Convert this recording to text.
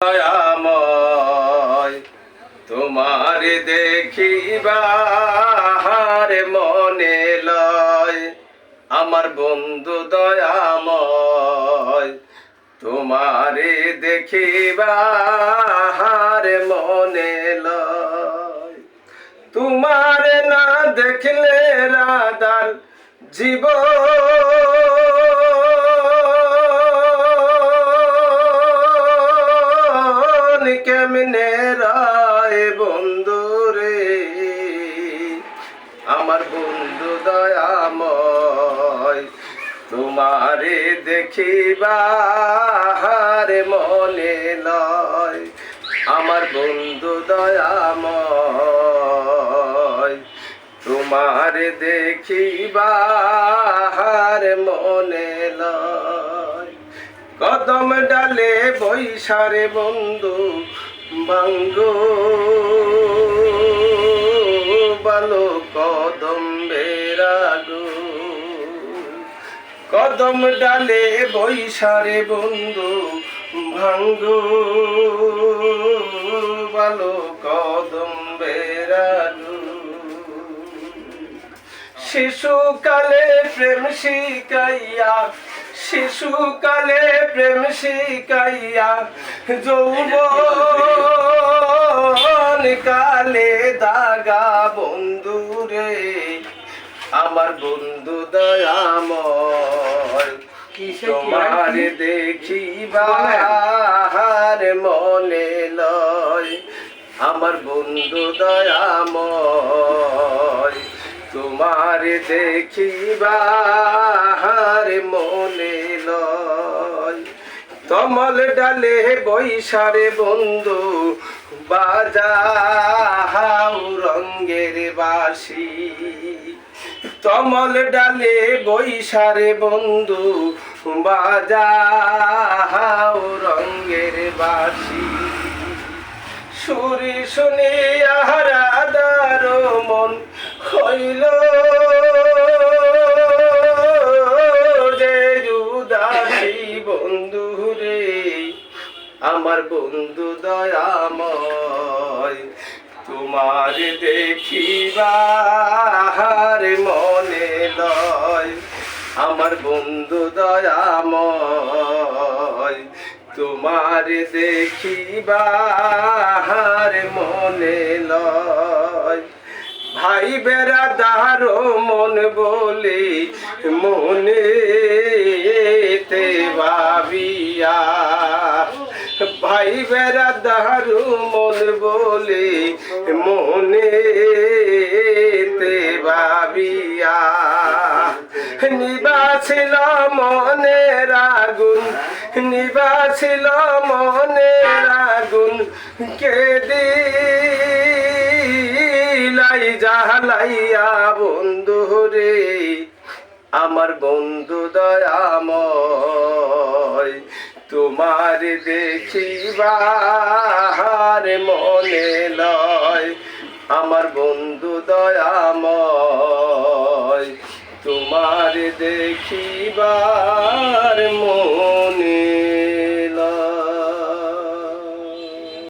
দয়াময় তোমার দেখিবার মনে লয়, আমার বন্ধু দয়াময় তোমারে দেখিবার মনে লয়। তোমার না দেখলে রাধার জীবন কেমনে রায় বন্ধু রে, আমার বন্ধু দয়াময় তোমারে দেখিবার মনে লয়, আমার বন্ধু দয়াময় তোমারে দেখিবার মনে লয়। কদম ডালে বৈশারে বন্ধু বাঙ্গো বালো কদম বেরাগো, কদম ডালে বৈশারে বন্ধু ভাঙ্গো বালো কদম বেরাগো। শিশুকালে প্রেম শিখাইয়া, শিশুকালে প্রেম শিখাইয়া যৌবন কালে দাগা বন্ধু রে, আমার বন্ধু দয়াময় তোমার দেখিবার মনে লয়, আমার বন্ধু দয়াময় তোমার দেখিবার মনে লয়। তমল ডালে বৈশারে বন্ধু বাজাও রঙ্গের বাঁশি, তমল ডালে বৈশারে বন্ধু বাজাও রঙ্গের বাঁশি। সুরি শুনি আহারাদার মন হইল যে উদাসী বন্ধু রে, আমার বন্ধু দয়াময় তোমার দেখিবার মনে লয়, আমার বন্ধু দয়াময় তোমার দেখিবার মনে লয়। ভাই বেড়াদার মন বলে মনেতে ভাবিয়া, ভাই বেড়াদার মন বলে মনেতে ভাবিয়া, নিবাছিল মনের আগুন, নিবাছিল মনের আগুন কে দিলাই জ্বালাইয়া বন্ধু রে, আমার বন্ধু দয়াময় তোমার দেখিবার মনে লয়, আমার বন্ধু দয়াময় তোমার দেখিবার মনে